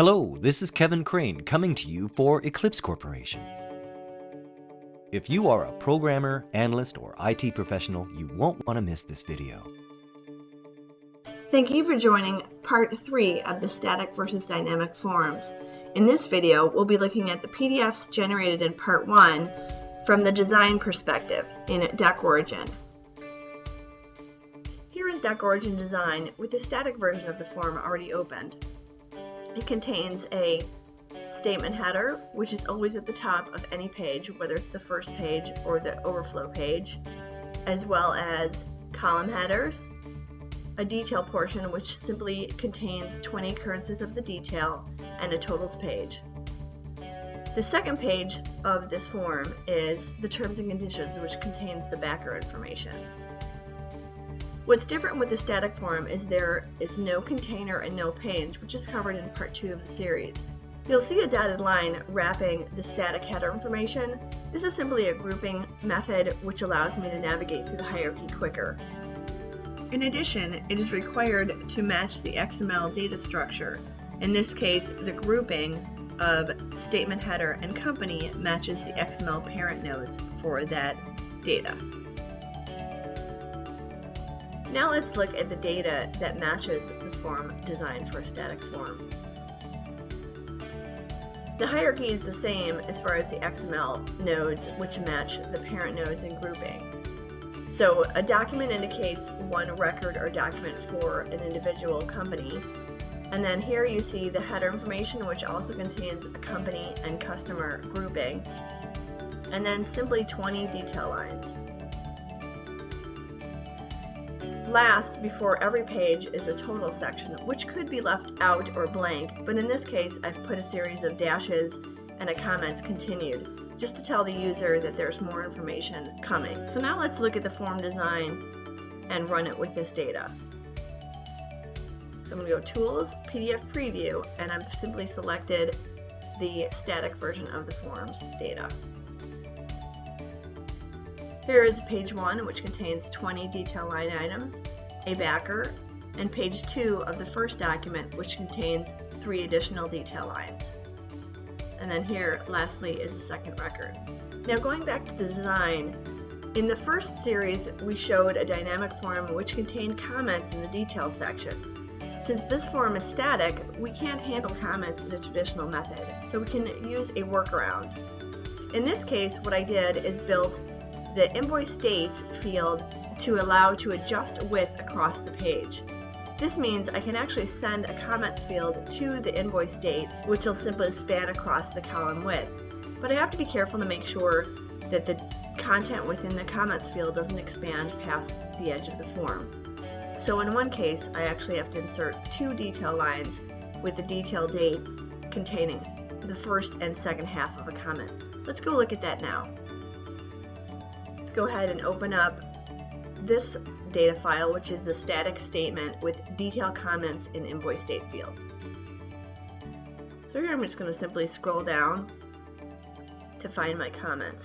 Hello, this is Kevin Crane coming to you for Eclipse Corporation. If you are a programmer, analyst, or IT professional, you won't want to miss this video. Thank you for joining part 3 of the static versus dynamic forms. In this video, we'll be looking at the PDFs generated in part 1 from the design perspective in DocOrigin. Here is DocOrigin design with the static version of the form already opened. It contains a statement header, which is always at the top of any page, whether it's the first page or the overflow page, as well as column headers, a detail portion which simply contains 20 occurrences of the detail, and a totals page. The second page of this form is the terms and conditions, which contains the backer information. What's different with the static form is there is no container and no page, which is covered in part 2 of the series. You'll see a dotted line wrapping the static header information. This is simply a grouping method which allows me to navigate through the hierarchy quicker. In addition, it is required to match the XML data structure. In this case, the grouping of statement header and company matches the XML parent nodes for that data. Now let's look at the data that matches the form designed for a static form. The hierarchy is the same as far as the XML nodes, which match the parent nodes in grouping. So a document indicates one record or document for an individual company. And then here you see the header information, which also contains a company and customer grouping. And then simply 20 detail lines. Last, before every page, is a total section, which could be left out or blank, but in this case I've put a series of dashes and a comments continued, just to tell the user that there's more information coming. So now let's look at the form design and run it with this data. So I'm going to go Tools, PDF Preview, and I've simply selected the static version of the forms data. Here is page 1, which contains 20 detail line items, a backer, and page 2 of the first document, which contains 3 additional detail lines. And then here, lastly, is the second record. Now going back to the design, in the first series we showed a dynamic form which contained comments in the detail section. Since this form is static, we can't handle comments in the traditional method, so we can use a workaround. In this case, what I did is built the invoice date field to allow to adjust width across the page. This means I can actually send a comments field to the invoice date, which will simply span across the column width. But I have to be careful to make sure that the content within the comments field doesn't expand past the edge of the form. So in one case, I actually have to insert 2 detail lines with the detail date containing the first and second half of a comment. Let's go look at that now. Let's go ahead and open up this data file, which is the static statement with detail comments in invoice date field. So here I'm just going to simply scroll down to find my comments.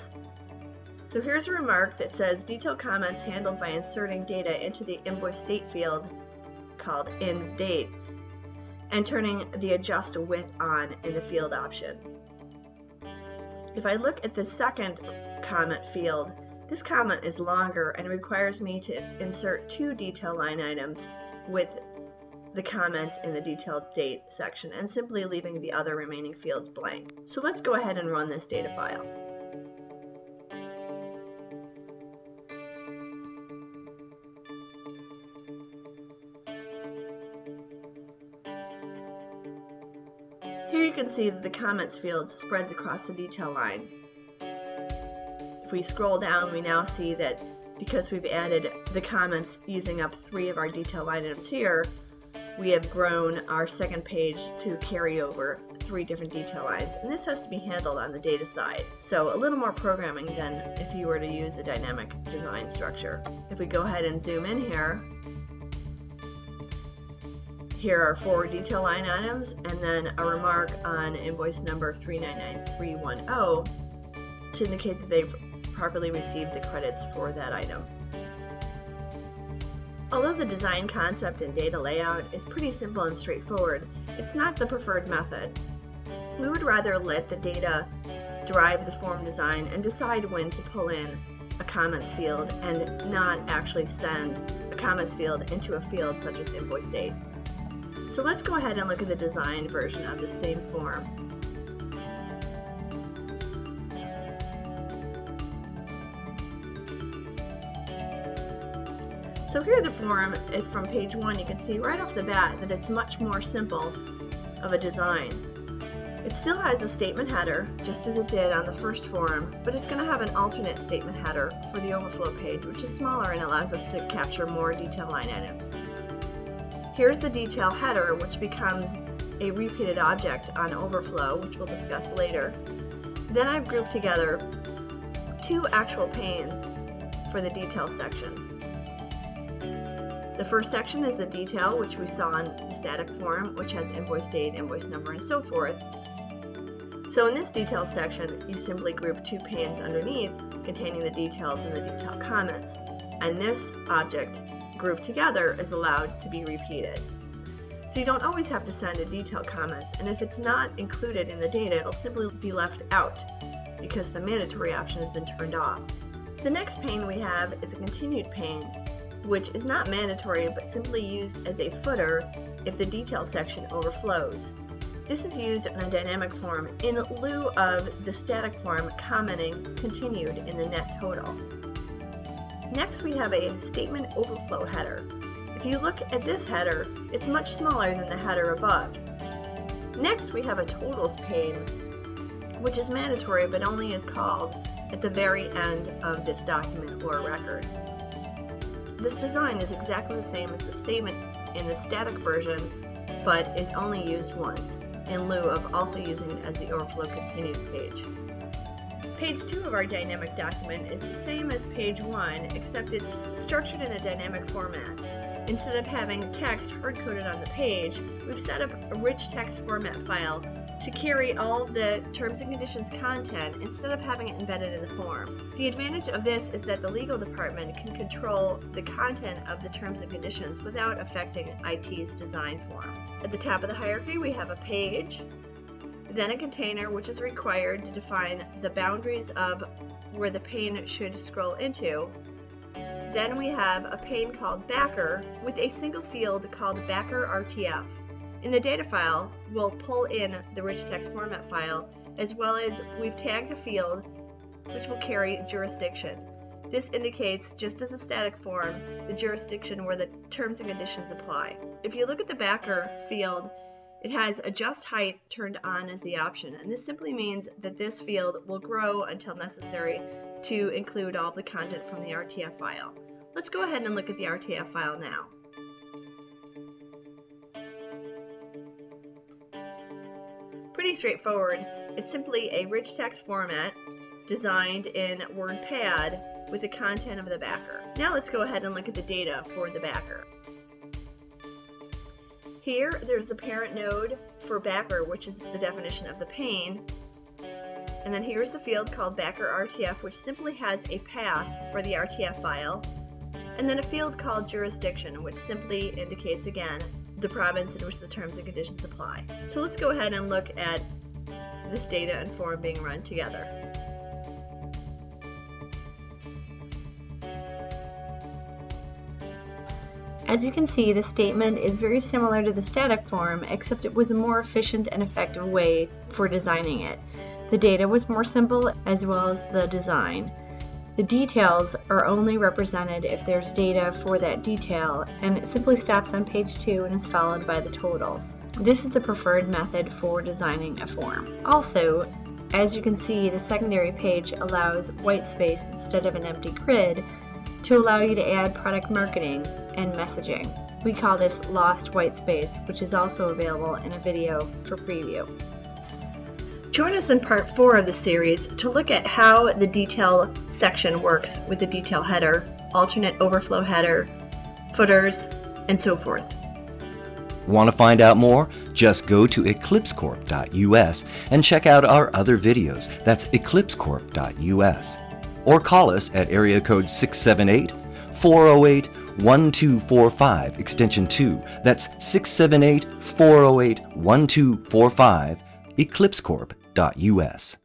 So here's a remark that says detail comments handled by inserting data into the invoice date field called in date and turning the adjust width on in the field option. If I look at the second comment field, this comment is longer and requires me to insert 2 detail line items with the comments in the detailed date section and simply leaving the other remaining fields blank. So let's go ahead and run this data file. Here you can see that the comments field spreads across the detail line. If we scroll down, we now see that because we've added the comments using up 3 of our detail items here, we have grown our second page to carry over 3 different detail lines, and this has to be handled on the data side. So a little more programming than if you were to use a dynamic design structure. If we go ahead and zoom in here, here are 4 detail line items and then a remark on invoice number 399310 to indicate that they've properly received the credits for that item. Although the design concept and data layout is pretty simple and straightforward, It's not the preferred method. We would rather let the data drive the form design and decide when to pull in a comments field and not actually send a comments field into a field such as invoice date. So let's go ahead and look at the designed version of the same form. So here the form, from page 1, you can see right off the bat that it's much more simple of a design. It still has a statement header, just as it did on the first form, but it's going to have an alternate statement header for the overflow page, which is smaller and allows us to capture more detail line items. Here's the detail header, which becomes a repeated object on overflow, which we'll discuss later. Then I've grouped together 2 actual panes for the detail section. The first section is the detail, which we saw on the static form, which has invoice date, invoice number, and so forth. So in this detail section, you simply group 2 panes underneath containing the details and the detail comments. And this object grouped together is allowed to be repeated. So you don't always have to send a detail comments, and if it's not included in the data, it'll simply be left out because the mandatory option has been turned off. The next pane we have is a continued pane, which is not mandatory but simply used as a footer if the detail section overflows. This is used on a dynamic form in lieu of the static form commenting continued in the net total. Next we have a statement overflow header. If you look at this header, it's much smaller than the header above. Next we have a totals pane, which is mandatory but only is called at the very end of this document or record. This design is exactly the same as the statement in the static version, but is only used once, in lieu of also using it as the overflow continued page. Page 2 of our dynamic document is the same as page 1, except it's structured in a dynamic format. Instead of having text hard-coded on the page, we've set up a rich text format file to carry all of the terms and conditions content instead of having it embedded in the form. The advantage of this is that the legal department can control the content of the terms and conditions without affecting IT's design form. At the top of the hierarchy we have a page, then a container, which is required to define the boundaries of where the pane should scroll into. Then we have a pane called backer with a single field called backer RTF. In the data file, we'll pull in the rich text format file, as well as we've tagged a field which will carry jurisdiction. This indicates, just as a static form, the jurisdiction where the terms and conditions apply. If you look at the backer field, it has adjust height turned on as the option, and this simply means that this field will grow until necessary to include all the content from the RTF file. Let's go ahead and look at the RTF file now. Pretty straightforward. It's simply a rich text format designed in WordPad with the content of the backer. Now let's go ahead and look at the data for the backer. Here, there's the parent node for backer, which is the definition of the pane. And then here's the field called backer RTF, which simply has a path for the RTF file. And then a field called jurisdiction, which simply indicates, again, the province in which the terms and conditions apply. So let's go ahead and look at this data and form being run together. As you can see, the statement is very similar to the static form, except it was a more efficient and effective way for designing it. The data was more simple, as well as the design. The details are only represented if there's data for that detail, and it simply stops on page 2 and is followed by the totals. This is the preferred method for designing a form. Also, as you can see, the secondary page allows white space instead of an empty grid to allow you to add product marketing and messaging. We call this lost white space, which is also available in a video for preview. Join us in part 4 of the series to look at how the detail section works with the detail header, alternate overflow header, footers, and so forth. Want to find out more? Just go to eclipsecorp.us and check out our other videos. That's eclipsecorp.us. Or call us at area code 678-408-1010. 678-408-1245 extension 2. That's 678-408-1245 eclipsecorp.us.